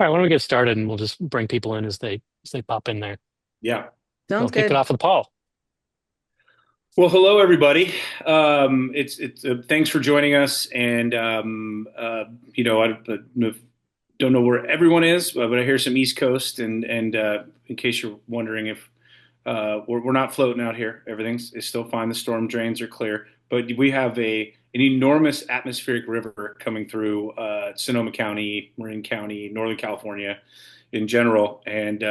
All right, why don't we get started and we'll just bring people in as they pop in there. Yeah. So Sounds kick it good. off with Paul. Well, hello everybody. It's thanks for joining us. And I don't know where everyone is, but I hear some East Coast. And in case you're wondering if we're not floating out here, everything's is still fine. The storm drains are clear, but we have an enormous atmospheric river coming through Sonoma County, Marin County, Northern California in general, and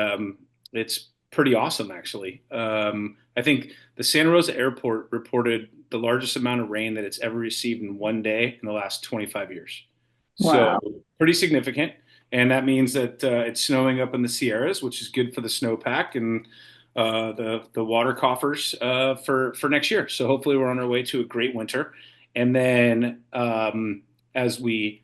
it's pretty awesome actually. I think the Santa Rosa Airport reported the largest amount of rain that it's ever received in one day in the last 25 years. So Wow. pretty significant. And that means that it's snowing up in the Sierras, which is good for the snowpack and the water coffers for next year. So hopefully we're on our way to a great winter. And then as we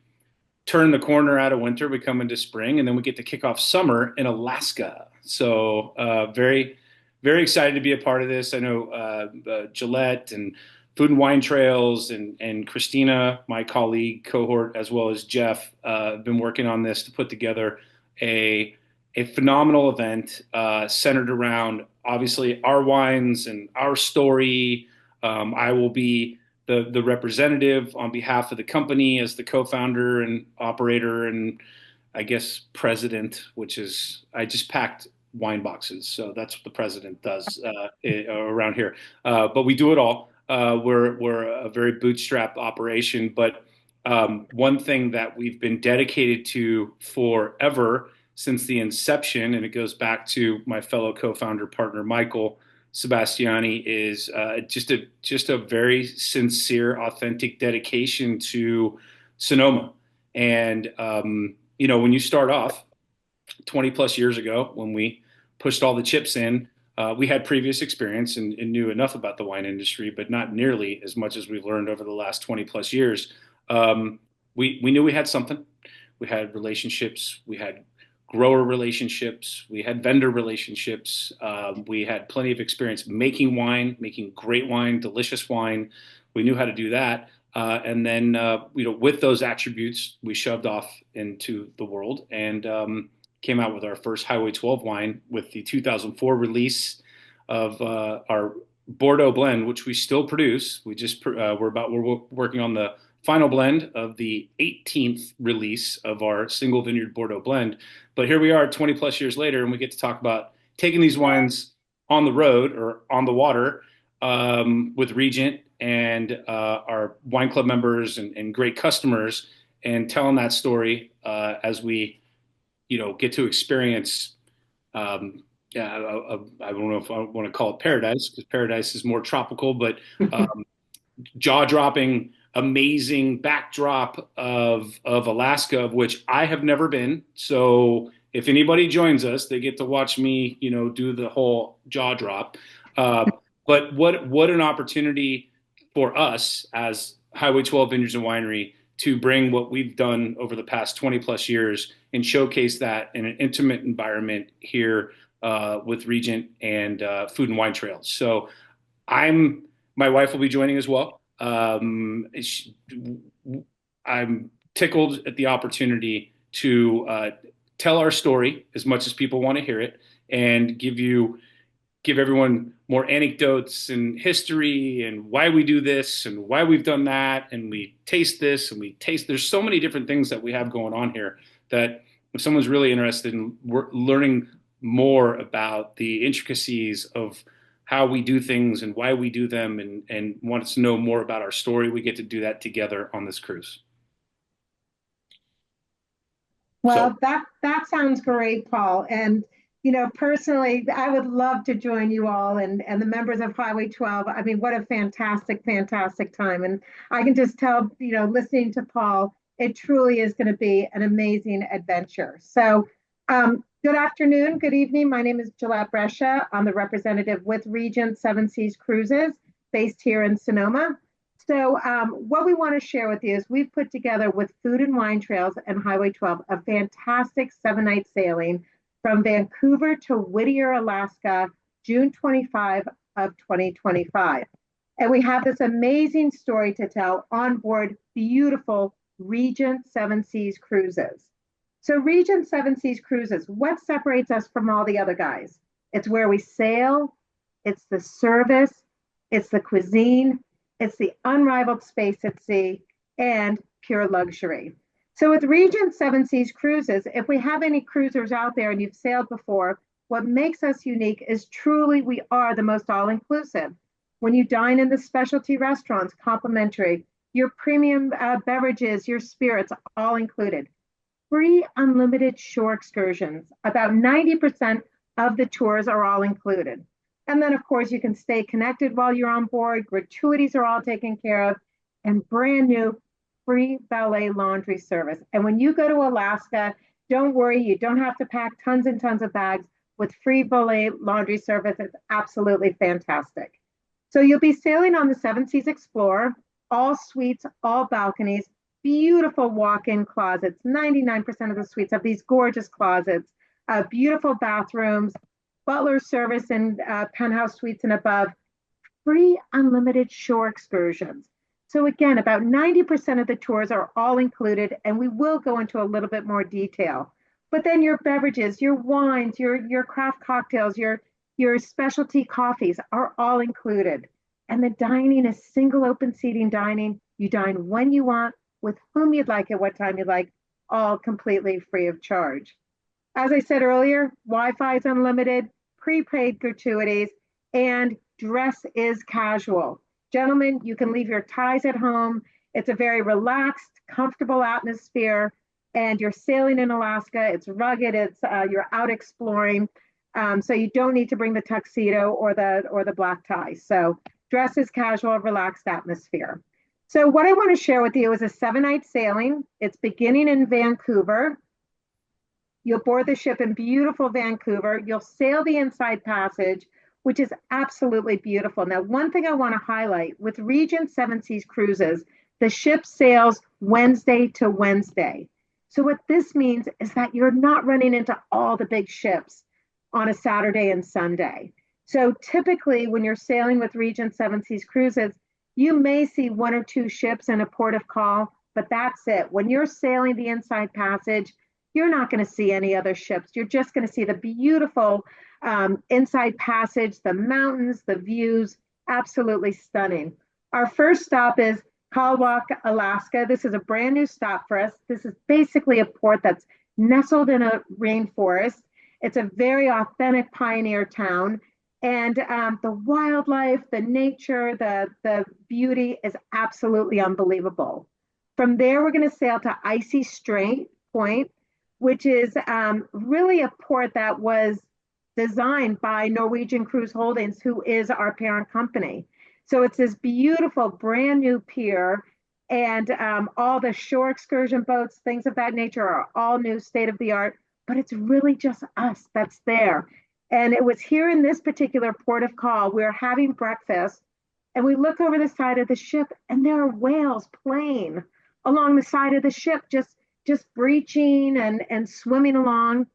turn the corner out of winter, we come into spring, and then we get to kick off summer in Alaska. So very, very excited to be a part of this. I know Gillette and Food and Wine Trails and Christina, my colleague, cohort, as well as Jeff, have been working on this to put together a a phenomenal event centered around obviously our wines and our story. I will be the representative on behalf of the company as the co-founder and operator and I guess president, which is I just packed wine boxes, so that's what the president does around here. But we do it all. We're a very bootstrap operation, but one thing that we've been dedicated to forever since the inception, and it goes back to my fellow co-founder partner Michael Sebastiani, is just a very sincere, authentic dedication to Sonoma. And when you start off 20 plus years ago, when we pushed all the chips in, we had previous experience and knew enough about the wine industry, but not nearly as much as we've learned over the last 20 plus years. We knew we had something. We had relationships. We had grower relationships. We had vendor relationships. We had plenty of experience making wine, making great wine, delicious wine. We knew how to do that. And then, with those attributes, we shoved off into the world and came out with our first Highway 12 wine with the 2004 release of our Bordeaux blend, which we still produce. We're working on the final blend of the 18th release of our single vineyard Bordeaux blend. But here we are 20 plus years later, and we get to talk about taking these wines on the road or on the water with Regent and our wine club members and great customers, and telling that story as we, get to experience. Yeah, I don't know if I want to call it paradise because paradise is more tropical, but jaw-dropping, amazing backdrop of Alaska, of which I have never been. So if anybody joins us, they get to watch me, do the whole jaw drop. Uh, but what an opportunity for us as Highway 12 Vineyards and Winery to bring what we've done over the past 20 plus years and showcase that in an intimate environment here with Regent and Food and Wine Trails. So I'm my wife will be joining as well. I'm tickled at the opportunity to tell our story as much as people want to hear it, and give everyone more anecdotes and history and why we do this and why we've done that and we taste this and we taste. There's so many different things that we have going on here that if someone's really interested in learning more about the intricacies of how we do things and why we do them and wants to know more about our story, we get to do that together on this cruise. So, Well, that sounds great, Paul. And personally, I would love to join you all and the members of Highway 12. I mean, what a fantastic, fantastic time. And I can just tell, listening to Paul, it truly is going to be an amazing adventure. So, good afternoon, good evening. My name is Gillette Brescia. I'm the representative with Regent Seven Seas Cruises based here in Sonoma. So, what we want to share with you is we've put together with Food and Wine Trails and Highway 12 a fantastic 7 night sailing from Vancouver to Whittier, Alaska, June 25 of 2025. And we have this amazing story to tell on board beautiful Regent Seven Seas Cruises. So Regent Seven Seas Cruises, what separates us from all the other guys? It's where we sail, it's the service, it's the cuisine, it's the unrivaled space at sea, and pure luxury. So with Regent Seven Seas Cruises, if we have any cruisers out there and you've sailed before, what makes us unique is truly we are the most all-inclusive. When you dine in the specialty restaurants, complimentary, your premium beverages, your spirits, all included. Free unlimited shore excursions. About 90% of the tours are all included. And then, of course, you can stay connected while you're on board. Gratuities are all taken care of, and brand new free valet laundry service. And when you go to Alaska, don't worry, you don't have to pack tons and tons of bags. With free valet laundry service, it's absolutely fantastic. So you'll be sailing on the Seven Seas Explorer, all suites, all balconies, beautiful walk-in closets. 99% of the suites have these gorgeous closets, beautiful bathrooms, butler service in penthouse suites and above, free unlimited shore excursions. So again, about 90% of the tours are all included, and we will go into a little bit more detail. But then your beverages, your wines, your craft cocktails, your specialty coffees are all included. And the dining is single open seating dining. You dine when you want, with whom you'd like, at what time you'd like, all completely free of charge. As I said earlier, Wi-Fi is unlimited, prepaid gratuities, and dress is casual. Gentlemen, you can leave your ties at home. It's a very relaxed, comfortable atmosphere, and you're sailing in Alaska. It's rugged. You're out exploring, so you don't need to bring the tuxedo or the black tie. So dress is casual, relaxed atmosphere. So what I want to share with you is a 7-night sailing. It's beginning in Vancouver. You'll board the ship in beautiful Vancouver. You'll sail the Inside Passage, which is absolutely beautiful. Now, one thing I want to highlight, with Regent Seven Seas Cruises, the ship sails Wednesday to Wednesday. So what this means is that you're not running into all the big ships on a Saturday and Sunday. So typically when you're sailing with Regent Seven Seas Cruises, you may see 1 or 2 ships in a port of call, but that's it. When you're sailing the Inside Passage, you're not going to see any other ships. You're just going to see the beautiful Inside Passage, the mountains, the views, absolutely stunning. Our first stop is Kalwak, Alaska. This is a brand new stop for us. This is basically a port that's nestled in a rainforest. It's a very authentic pioneer town. And the wildlife, the nature, the beauty is absolutely unbelievable. From there, we're going to sail to Icy Strait Point, which is really a port that was designed by Norwegian Cruise Holdings, who is our parent company. So it's this beautiful brand new pier, and all the shore excursion boats, things of that nature are all new, state of the art, but it's really just us that's there. And it was here in this particular port of call, we were having breakfast, and we look over the side of the ship, and there are whales playing along the side of the ship, just breaching and swimming along.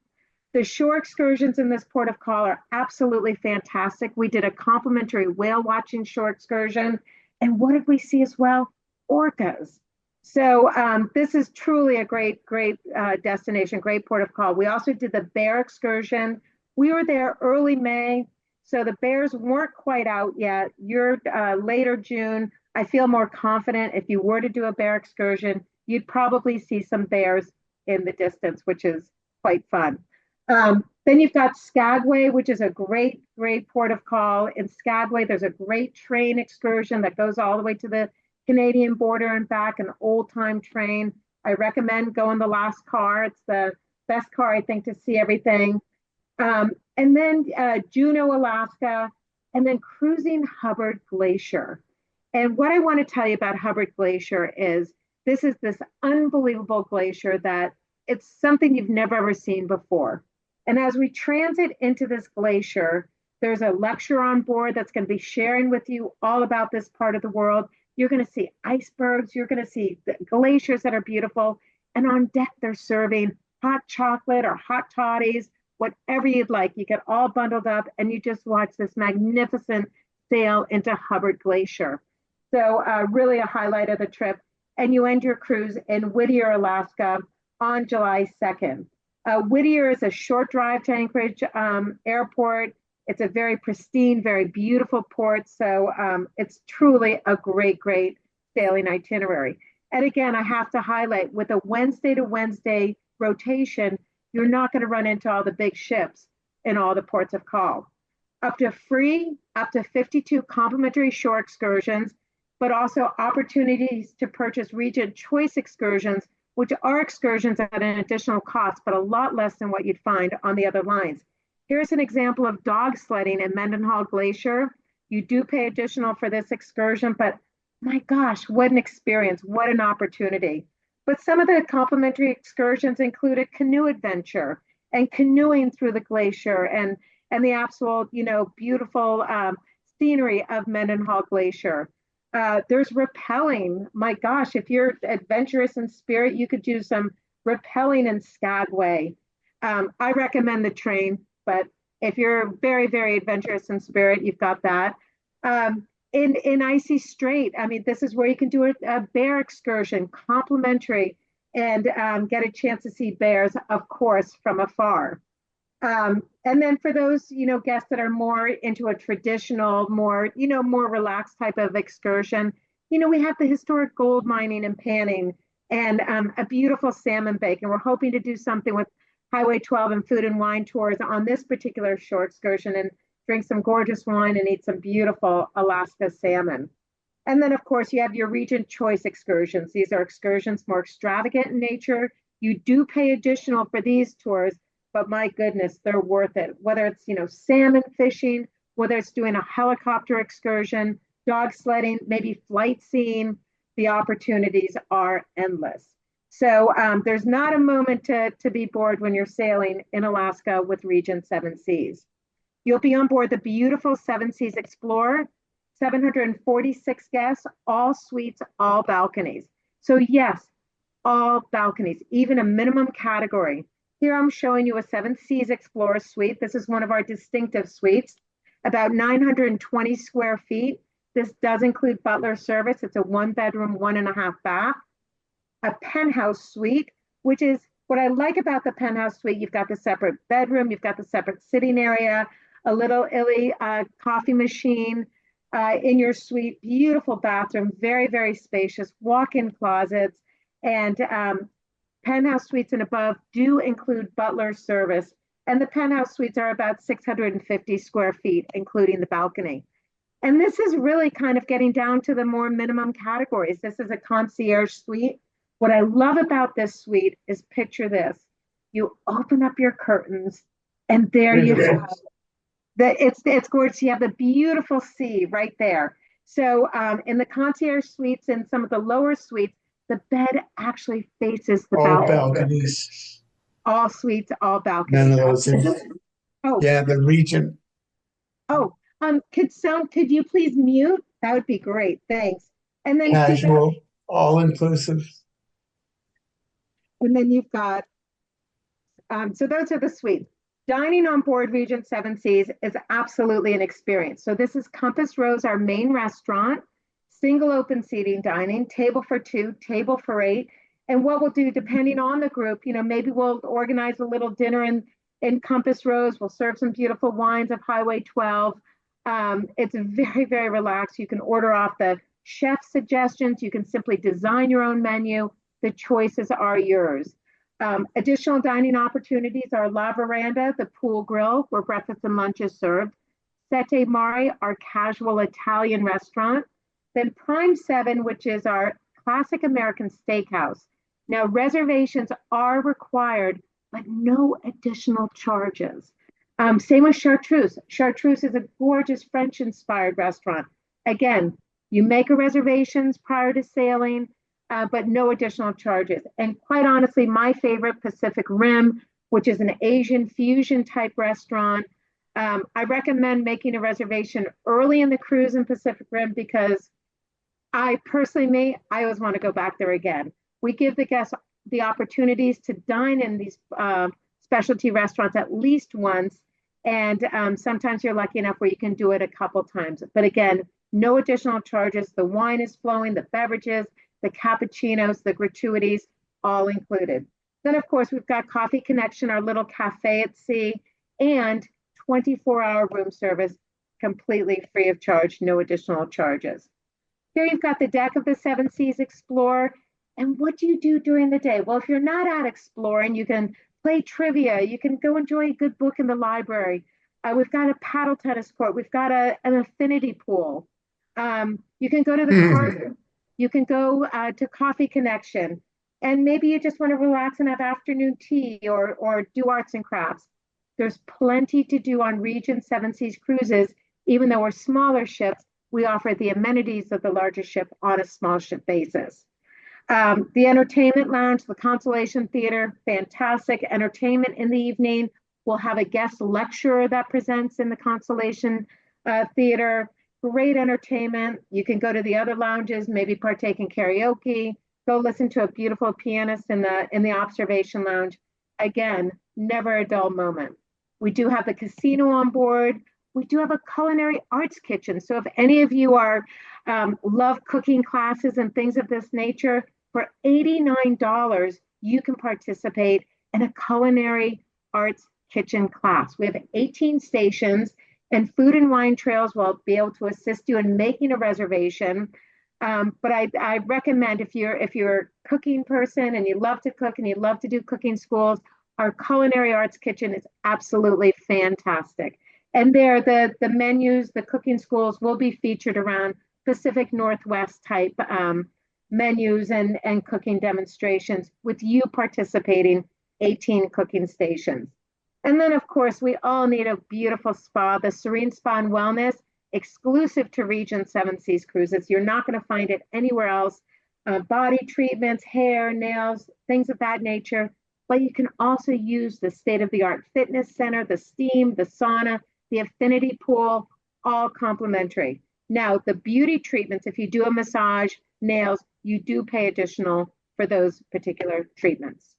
The shore excursions in this port of call are absolutely fantastic. We did a complimentary whale watching shore excursion. And what did we see as well? Orcas. So this is truly a great destination, great port of call. We also did the bear excursion. We were there early May, so the bears weren't quite out yet. You're later June. I feel more confident if you were to do a bear excursion, you'd probably see some bears in the distance, which is quite fun. Then you've got Skagway, which is a great port of call. In Skagway, there's a great train excursion that goes all the way to the Canadian border and back, an old-time train. I recommend going the last car. It's the best car, I think, to see everything. And then Juneau, Alaska, and then cruising Hubbard Glacier. And what I want to tell you about Hubbard Glacier is this unbelievable glacier that it's something you've never ever seen before. And as we transit into this glacier, there's a lecturer on board that's going to be sharing with you all about this part of the world. You're going to see icebergs. You're going to see glaciers that are beautiful. And on deck, they're serving hot chocolate or hot toddies, whatever you'd like. You get all bundled up and you just watch this magnificent sail into Hubbard Glacier. So really a highlight of the trip. And you end your cruise in Whittier, Alaska, on July 2nd. Whittier is a short drive to Anchorage Airport. It's a very pristine, very beautiful port. So it's truly a great, great sailing itinerary. And again, I have to highlight with a Wednesday to Wednesday rotation, you're not going to run into all the big ships in all the ports of call. Up to 52 complimentary shore excursions, but also opportunities to purchase Regent Choice excursions, which are excursions at an additional cost, but a lot less than what you'd find on the other lines. Here's an example of dog sledding in Mendenhall Glacier. You do pay additional for this excursion, but my gosh, what an experience, what an opportunity. But some of the complimentary excursions included canoe adventure and canoeing through the glacier and the absolute, beautiful scenery of Mendenhall Glacier. There's rappelling. My gosh, if you're adventurous in spirit, you could do some rappelling in Skagway. I recommend the train, but if you're very, very adventurous in spirit, you've got that. In Icy Strait, I mean, this is where you can do a bear excursion, complimentary, and get a chance to see bears, of course, from afar. And then for those, guests that are more into a traditional, more relaxed type of excursion, we have the historic gold mining and panning and a beautiful salmon bake. And we're hoping to do something with Highway 12 and food and wine tours on this particular short excursion and drink some gorgeous wine and eat some beautiful Alaska salmon. And then, of course, you have your Regent Choice excursions. These are excursions more extravagant in nature. You do pay additional for these tours, but my goodness, they're worth it. Whether it's, salmon fishing, whether it's doing a helicopter excursion, dog sledding, maybe flight seeing, the opportunities are endless. So there's not a moment to be bored when you're sailing in Alaska with Regent Seven Seas. You'll be on board the beautiful Seven Seas Explorer, 746 guests, all suites, all balconies. So yes, all balconies, even a minimum category. Here I'm showing you a Seven Seas Explorer suite. This is one of our distinctive suites, about 920 square feet. This does include butler service. It's a 1-bedroom, 1.5 bath. A penthouse suite, which is what I like about the penthouse suite. You've got the separate bedroom, you've got the separate sitting area, a little illy coffee machine in your suite, beautiful bathroom, very, very spacious, walk-in closets, and penthouse suites and above do include butler service. And the penthouse suites are about 650 square feet, including the balcony. And this is really kind of getting down to the more minimum categories. This is a concierge suite. What I love about this suite is, picture this. You open up your curtains and there you have it's gorgeous. You have the beautiful sea right there. So in the concierge suites and some of the lower suites, the bed actually faces the all balcony. balconies. All suites, all balconies. None of those. Oh, yeah, the Regent. Oh, could you please mute? That would be great. Thanks. And then Casual, all inclusive. And then you've got, so those are the suites. Dining on board Regent Seven Seas is absolutely an experience. So this is Compass Rose, our main restaurant, single open seating dining, table for 2, table for 8. And what we'll do, depending on the group, maybe we'll organize a little dinner in Compass Rose. We'll serve some beautiful wines of Highway 12. It's very, very relaxed. You can order off the chef suggestions. You can simply design your own menu. The choices are yours. Additional dining opportunities are La Veranda, the pool grill, where breakfast and lunch is served. Sette Mare, our casual Italian restaurant. Then Prime 7, which is our classic American steakhouse. Now, reservations are required, but no additional charges. Same with Chartreuse. Chartreuse is a gorgeous French-inspired restaurant. Again, you make a reservations prior to sailing, but no additional charges. And quite honestly, my favorite, Pacific Rim, which is an Asian fusion type restaurant. I recommend making a reservation early in the cruise in Pacific Rim because I always want to go back there again. We give the guests the opportunities to dine in these specialty restaurants at least once. And sometimes you're lucky enough where you can do it a couple times. But again, no additional charges. The wine is flowing, the beverages, the cappuccinos, the gratuities, all included. Then, of course, we've got Coffee Connection, our little cafe at sea, and 24-hour room service, completely free of charge, no additional charges. Here you've got the deck of the Seven Seas Explorer. And what do you do during the day? Well, if you're not out exploring, you can play trivia. You can go enjoy a good book in the library. We've got a paddle tennis court. We've got an affinity pool. You can go to the park. You can go to Coffee Connection. And maybe you just want to relax and have afternoon tea or do arts and crafts. There's plenty to do on Regent Seven Seas cruises. Even though we're smaller ships, we offer the amenities of the larger ship on a small ship basis. The entertainment lounge, the Constellation Theater, fantastic entertainment in the evening. We'll have a guest lecturer that presents in the Constellation Theater. Great entertainment. You can go to the other lounges, maybe partake in karaoke, go listen to a beautiful pianist in the observation lounge. Again, never a dull moment. We do have the casino on board. We do have a culinary arts kitchen. So if any of you are love cooking classes and things of this nature, for $89, you can participate in a culinary arts kitchen class. We have 18 stations, and Food and Wine Trails will be able to assist you in making a reservation. But I recommend if you're a cooking person and you love to cook and you love to do cooking schools, our culinary arts kitchen is absolutely fantastic. And there, the menus, the cooking schools will be featured around Pacific Northwest type menus and cooking demonstrations with you participating 18 cooking stations. And then, of course, we all need a beautiful spa, the Serene Spa and Wellness, exclusive to Regent Seven Seas Cruises. You're not going to find it anywhere else. Body treatments, hair, nails, things of that nature. But you can also use the state-of-the-art fitness center, the steam, the sauna, the affinity pool, all complimentary. Now, the beauty treatments, if you do a massage, nails, you do pay additional for those particular treatments.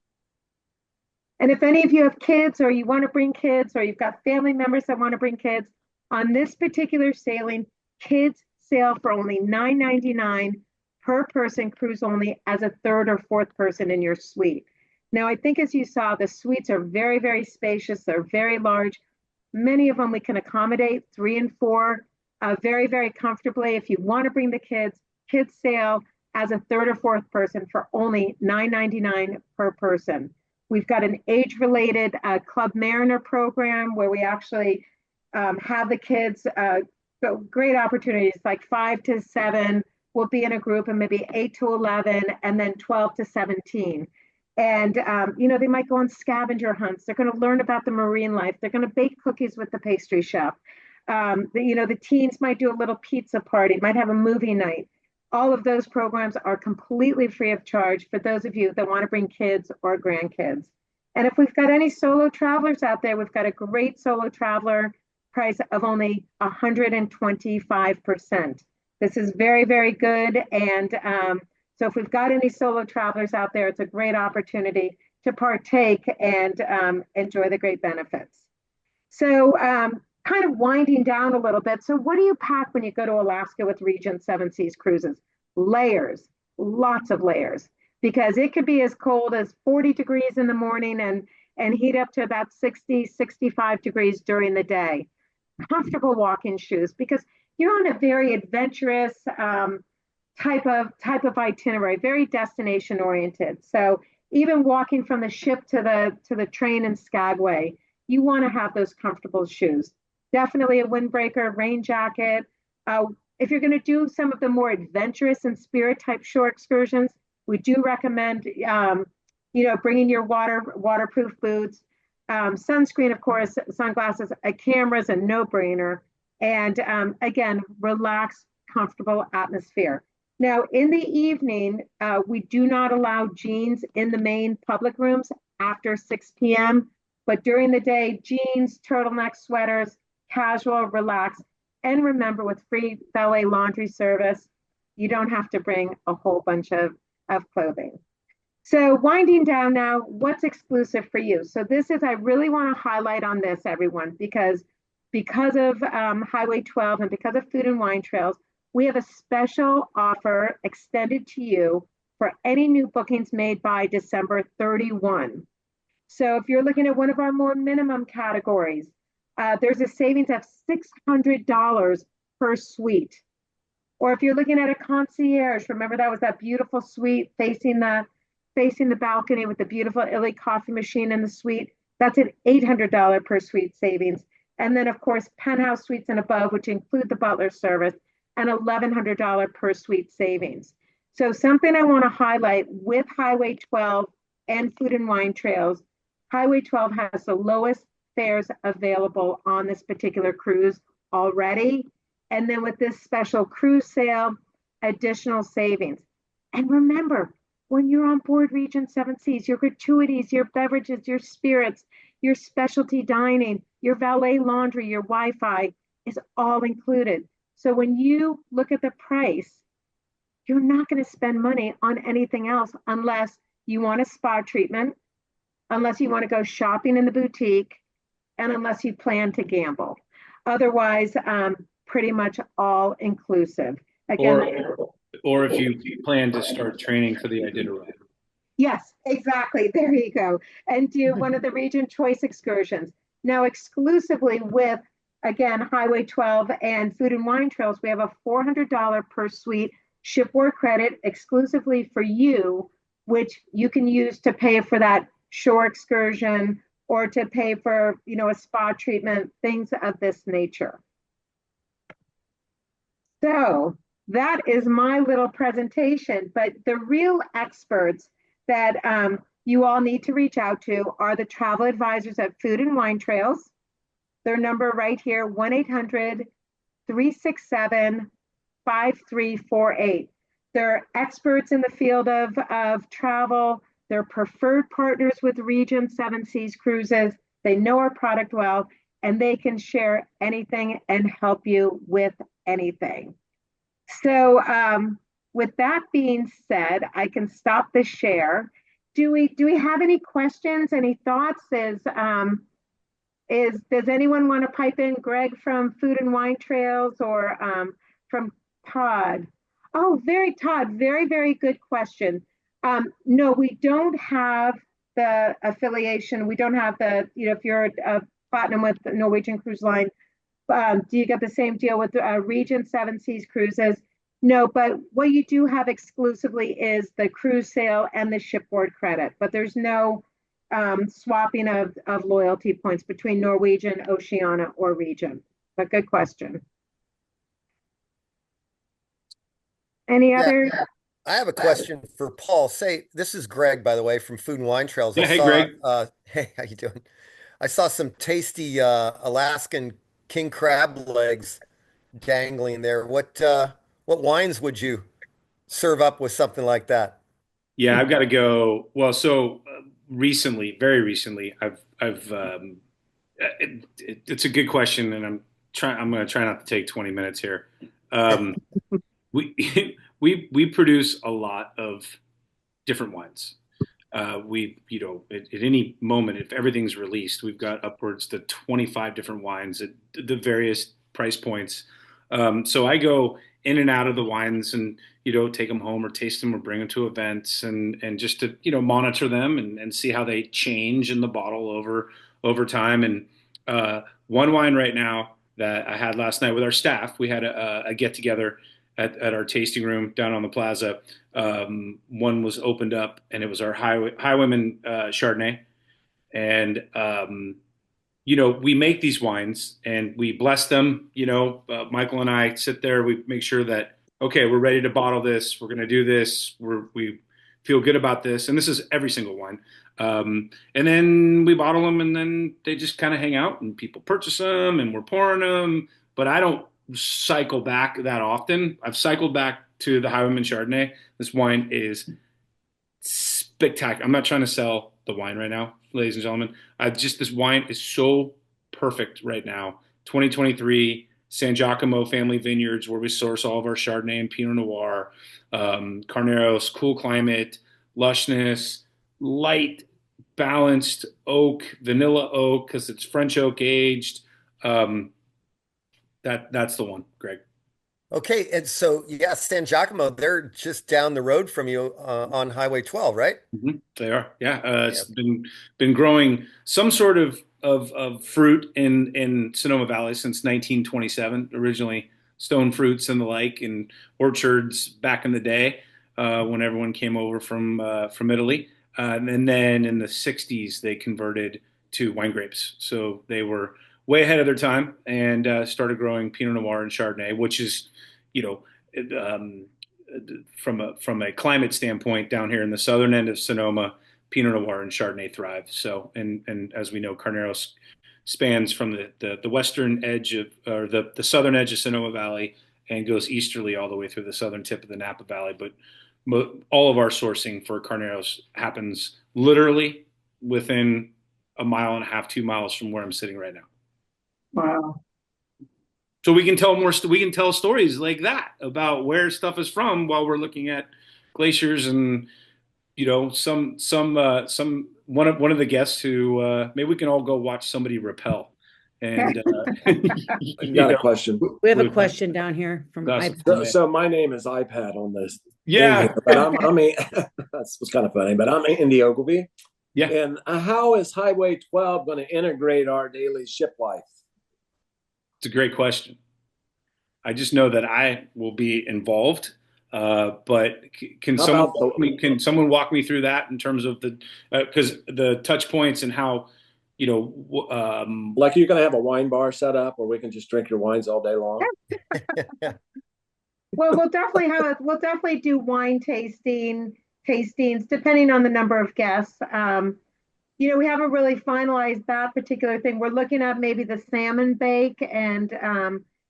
And if any of you have kids or you want to bring kids or you've got family members that want to bring kids, on this particular sailing, kids sail for only $9.99 per person, cruise only, as a third or fourth person in your suite. Now, I think as you saw, the suites are very, very spacious. They're very large. Many of them we can accommodate 3 and 4 very, very comfortably. If you want to bring the kids sail as a third or fourth person for only $9.99 per person. We've got an age-related Club Mariner program where we actually have the kids, great opportunities, like 5 to 7 will be in a group, and maybe 8 to 11, and then 12 to 17. And, they might go on scavenger hunts. They're going to learn about the marine life. They're going to bake cookies with the pastry chef. The teens might do a little pizza party, might have a movie night. All of those programs are completely free of charge for those of you that want to bring kids or grandkids. And if we've got any solo travelers out there, we've got a great solo traveler price of only 125%. This is very, very good. And so if we've got any solo travelers out there, it's a great opportunity to partake and enjoy the great benefits. So kind of winding down a little bit. So what do you pack when you go to Alaska with Regent Seven Seas Cruises? Layers, lots of layers, because it could be as cold as 40 degrees in the morning and heat up to about 60, 65 degrees during the day. Comfortable walking shoes, because you're on a very adventurous type of itinerary, very destination oriented. So even walking from the ship to the train in Skagway, you want to have those comfortable shoes. Definitely a windbreaker, rain jacket. If you're going to do some of the more adventurous and spirit type shore excursions, we do recommend, bringing your waterproof boots, sunscreen, of course, sunglasses, a camera is a no-brainer. And again, relaxed, comfortable atmosphere. Now, in the evening, we do not allow jeans in the main public rooms after 6 p.m. But during the day, jeans, turtleneck sweaters, casual, relaxed. And remember, with free valet laundry service, you don't have to bring a whole bunch of clothing. So winding down now, what's exclusive for you? So this is, I really want to highlight on this, everyone, because of Highway 12 and because of Food and Wine Trails, we have a special offer extended to you for any new bookings made by December 31. So if you're looking at one of our more minimum categories, there's a savings of $600 per suite. Or if you're looking at a concierge, remember that was that beautiful suite facing the balcony with the beautiful Illy coffee machine in the suite. That's an $800 per suite savings. And then, of course, penthouse suites and above, which include the butler service, an $1,100 per suite savings. So something I want to highlight with Highway 12 and Food and Wine Trails, Highway 12 has the lowest fares available on this particular cruise already. And then with this special cruise sale, additional savings. And remember, when you're on board Regent Seven Seas, your gratuities, your beverages, your spirits, your specialty dining, your valet laundry, your Wi-Fi is all included. So when you look at the price, you're not going to spend money on anything else unless you want a spa treatment, unless you want to go shopping in the boutique, and unless you plan to gamble. Otherwise, pretty much all inclusive. Again, or if you plan to start training for the Iditarod. yes, exactly. There you go. And do one of the Regent Choice excursions. Now, exclusively with, again, Highway 12 and Food and Wine Trails, we have a $400 per suite shipboard credit exclusively for you, which you can use to pay for that shore excursion or to pay for, a spa treatment, things of this nature. So that is my little presentation, but the real experts that you all need to reach out to are the travel advisors at Food and Wine Trails. Their number right here, 1-800-367-5348. They're experts in the field of travel. They're preferred partners with Regent Seven Seas Cruises. They know our product well, and they can share anything and help you with anything. So with that being said, I can stop the share. Do we have any questions, any thoughts? Does anyone want to pipe in? Greg from Food and Wine Trails or from Todd? Oh, Todd, very, very good question. No, we don't have the affiliation. We don't have the, if you're a platinum with the Norwegian Cruise Line, do you get the same deal with Regent Seven Seas Cruises? No, but what you do have exclusively is the cruise sale and the shipboard credit, but there's no swapping of loyalty points between Norwegian, Oceania, or Regent. But good question. Any other? I have a question for Paul. This is Greg, by the way, from Food and Wine Trails. Yeah, hey, Greg. Hey, how you doing? I saw some tasty Alaskan king crab legs dangling there. What wines would you serve up with something like that? Yeah, I've got to go. Well, so recently, very recently, it's a good question, and I'm going to try not to take 20 minutes here. We we produce a lot of different wines. At any moment, if everything's released, we've got upwards to 25 different wines at the various price points. So I go in and out of the wines and, take them home or taste them or bring them to events and just to, monitor them and see how they change in the bottle over time. And one wine right now that I had last night with our staff, we had a get together at our tasting room down on the plaza. One was opened up and it was our Highwayman Chardonnay. And, we make these wines and we bless them. Michael and I sit there, we make sure that, okay, we're ready to bottle this. We're going to do this. We feel good about this. And this is every single wine. And then we bottle them and then they just kind of hang out and people purchase them and we're pouring them. But I don't cycle back that often. I've cycled back to the Highwayman Chardonnay. This wine is spectacular. I'm not trying to sell the wine right now, ladies and gentlemen. This wine is so perfect right now. 2023 San Giacomo Family Vineyards, where we source all of our Chardonnay and Pinot Noir, Carneros, cool climate, lushness, light, balanced oak, vanilla oak, because it's French oak aged. That's the one, Greg. Okay, and so yeah, San Giacomo, they're just down the road from you on Highway 12, right? They are, yeah. Yeah. It's been growing some sort of fruit in Sonoma Valley since 1927. Originally stone fruits and the like, and orchards back in the day when everyone came over from Italy, and then in the 60s they converted to wine grapes. So they were way ahead of their time and started growing Pinot Noir and Chardonnay, which is, you know. Um, from a climate standpoint, down here in the southern end of Sonoma, Pinot Noir and Chardonnay thrive. So, and as we know, Carneros spans from the western edge of, or the southern edge of Sonoma Valley, and goes easterly all the way through the southern tip of the Napa Valley. But all of our sourcing for Carneros happens literally within a mile and a half, 2 miles from where I'm sitting right now. Wow. So we can tell more. We can tell stories like that about where stuff is from while we're looking at glaciers and, some one of the guests who maybe we can all go watch somebody rappel, and I've got a question. We have a question down here from Awesome. So my name is iPad on this thing Yeah, here, but I'm that's was kind of funny, but I'm Andy Ogilvy. yeah. And how is Highway 12 going to integrate our daily ship life? It's a great question. I just know that I will be involved. But can How someone about the- can someone walk me through that in terms of the because the touch points and how, Like, you're going to have a wine bar set up where we can just drink your wines all day long? Well, we'll definitely do wine tastings depending on the number of guests. We haven't really finalized that particular thing. We're looking at maybe the salmon bake and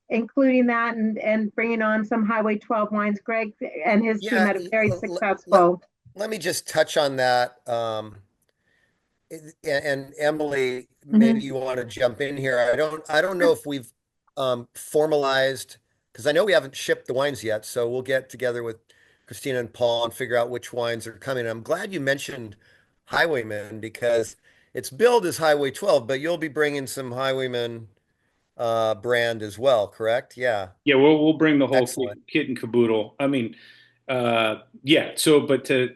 including that and bringing on some Highway 12 wines. Greg and his team Yeah, had a very let, successful. let me just touch on that. And Emily, maybe you want to jump in here. I don't know if we've formalized, because I know we haven't shipped the wines yet. So we'll get together with Christina and Paul and figure out which wines are coming. I'm glad you mentioned Highwayman because it's billed as Highway 12, but you'll be bringing some Highwayman brand as well, correct? Yeah, Yeah, we'll bring the whole excellent. kit and caboodle. I mean, yeah. So, but to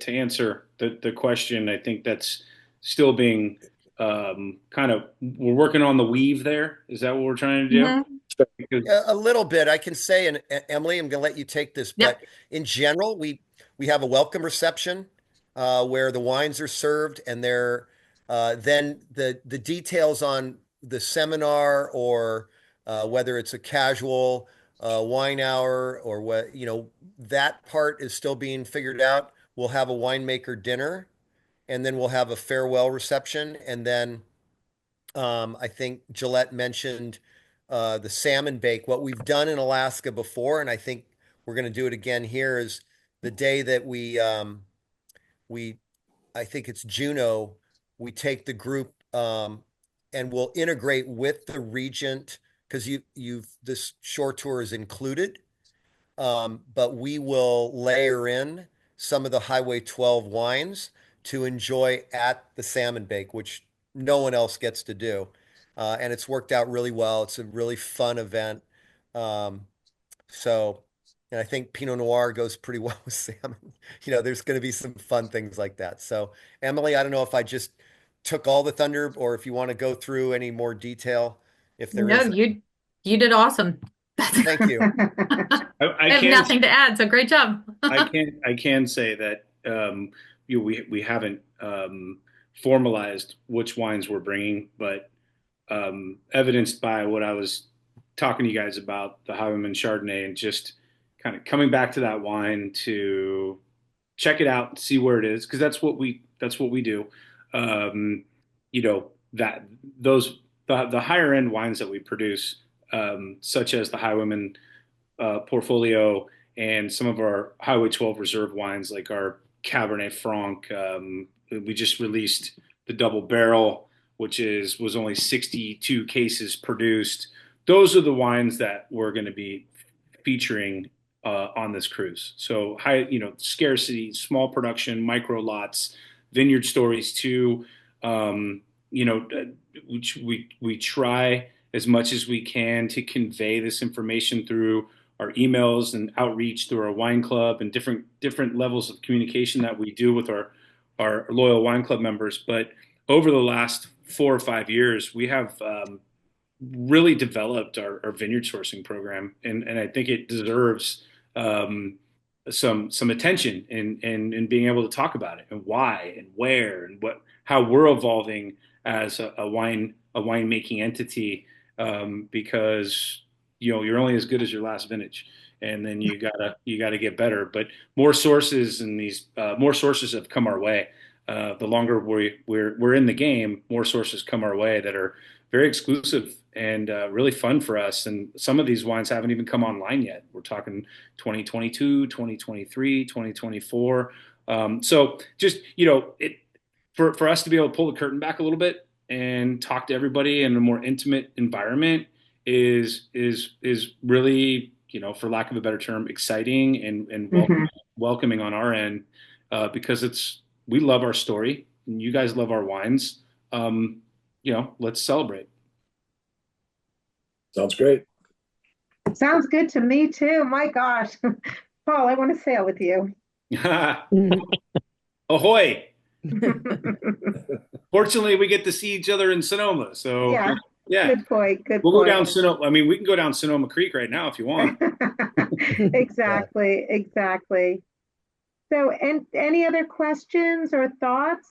answer the question, I think that's still being kind of we're working on the weave there. Is that what we're trying to do? Mhm. Because A little bit, I can say, and Emily, I'm going to let you take this, Yep. but in general, we have a welcome reception where the wines are served, and they're then the details on the seminar or whether it's a casual wine hour or what, that part is still being figured out. We'll have a winemaker dinner, and then we'll have a farewell reception, and then I think Gillette mentioned the salmon bake. What we've done in Alaska before, and I think we're going to do it again here, is the day that we I think it's Juneau, we take the group and we'll integrate with the Regent because this shore tour is included. But we will layer in some of the Highway 12 wines to enjoy at the salmon bake, which no one else gets to do. And it's worked out really well. It's a really fun event. Um, so, and I think Pinot Noir goes pretty well with salmon. There's going to be some fun things like that. So, Emily, I don't know if I just took all the thunder or if you want to go through any more detail, if there No, is. you did awesome. Thank you. I I have can nothing to add, so great job. I can say that we haven't formalized which wines we're bringing, but evidenced by what I was talking to you guys about the Highwayman Chardonnay and just kind of coming back to that wine to check it out, see where it is, because that's what we do. Um, that the higher end wines that we produce, such as the Highwayman portfolio and some of our Highway 12 reserve wines, like our Cabernet Franc. We just released the double barrel, which was only 62 cases produced. Those are the wines that we're going to be featuring on this cruise. So high, scarcity, small production, micro lots, vineyard stories too. Which we try as much as we can to convey this information through our emails and outreach through our wine club and different levels of communication that we do with our loyal wine club members. But over the last 4 or 5 years, we have really developed our vineyard sourcing program, and I think it deserves some attention and being able to talk about it and why and where and how we're evolving as a winemaking entity, because you're only as good as your last vintage, and then you gotta get better. But more sources and these more sources have come our way. The longer we're in the game, more sources come our way that are very exclusive and really fun for us. And some of these wines haven't even come online yet. We're talking 2022, 2023, 2024. So just, for us to be able to pull the curtain back a little bit and talk to everybody in a more intimate environment is really, for lack of a better term, exciting and welcoming on our end, because we love our story and you guys love our wines. Let's celebrate. Sounds great. Sounds good to me too. My gosh. Paul, I want to sail with you. Ahoy! Fortunately, we get to see each other in Sonoma. So Yeah. yeah, Good point. Good we'll go point. down Sonoma. I mean, we can go down Sonoma Creek right now if you want. Exactly. Exactly. So, and any other questions or thoughts?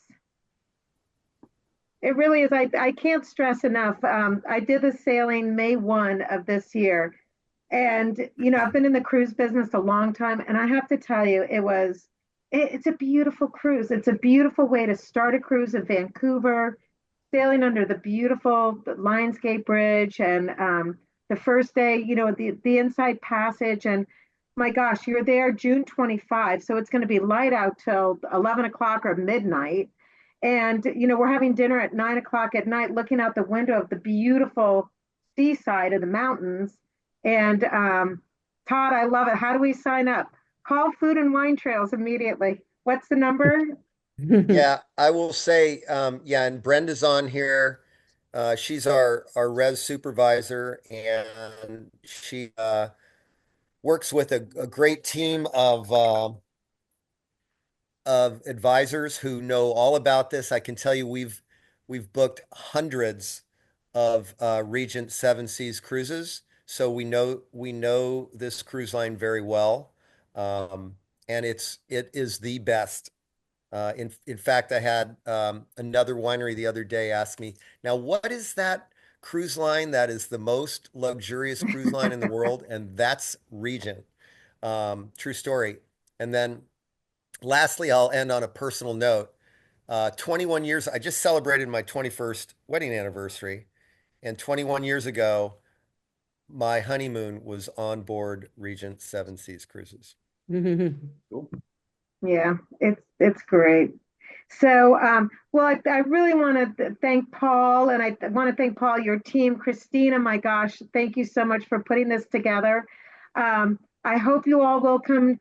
It really is. I can't stress enough. I did the sailing May 1 of this year. And, I've been in the cruise business a long time. And I have to tell you, it's a beautiful cruise. It's a beautiful way to start a cruise in Vancouver, sailing under the beautiful Lionsgate Bridge. And the first day, the inside passage. And my gosh, you're there June 25. So it's going to be light out till 11 o'clock or midnight. And, we're having dinner at 9 o'clock at night, looking out the window of the beautiful seaside of the mountains. And Todd, I love it. How do we sign up? Call Food and Wine Trails immediately. What's the number? Yeah, I will say, and Brenda's on here. She's our res supervisor, and she works with a great team of advisors who know all about this. I can tell you we've booked hundreds of Regent Seven Seas cruises, so we know this cruise line very well, and it is the best. In fact, I had another winery the other day ask me, now what is that cruise line that is the most luxurious cruise line in the world? And that's Regent. True story. And then lastly, I'll end on a personal note. 21 years, I just celebrated my 21st wedding anniversary. And 21 years ago, my honeymoon was on board Regent Seven Seas Cruises. Cool. Yeah, it's great. So, well, I really want to thank Paul, and I want to thank Paul, your team, Christina. My gosh, thank you so much for putting this together. I hope you all will come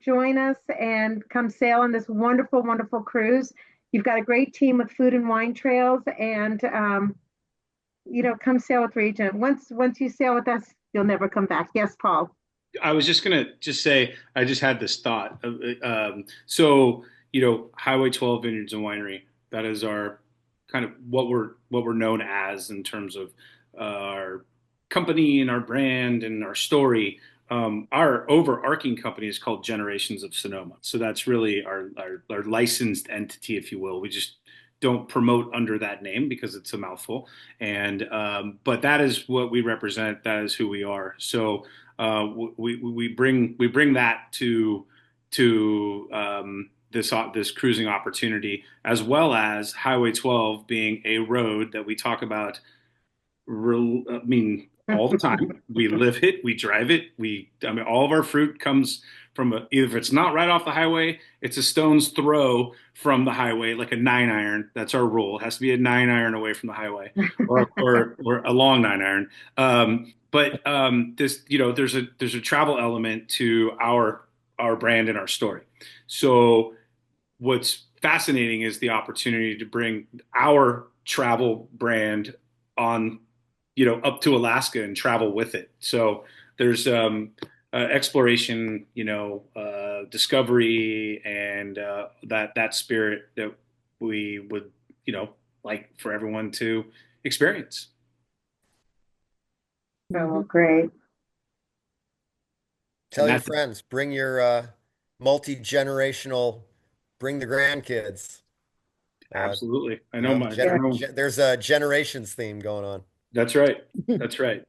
join us and come sail on this wonderful, wonderful cruise. You've got a great team with Food and Wine Trails, and come sail with Regent. Once you sail with us, you'll never come back. Yes, Paul. I was just gonna say I just had this thought. So Highway 12 Vineyards and Winery. That is our kind of what we're known as in terms of our company and our brand and our story. Our overarching company is called Generations of Sonoma. So that's really our licensed entity, if you will. We just don't promote under that name because it's a mouthful. And but that is what we represent. That is who we are. So we bring that to this cruising opportunity, as well as Highway 12 being a road that we talk about. All the time. We live it, we drive it. All of our fruit comes from either if it's not right off the highway, it's a stone's throw from the highway, like a 9-iron. That's our rule. It has to be a 9-iron away from the highway, or a long 9-iron. But there's a travel element to our brand and our story. So what's fascinating is the opportunity to bring our travel brand on, up to Alaska and travel with it. So there's exploration, discovery, and that spirit that we would, like for everyone to experience. Oh, great. Tell And your that's friends, bring your multi-generational, bring the grandkids. absolutely. I You know know, my, I Yeah. know there's a generations theme going on. that's right. That's right.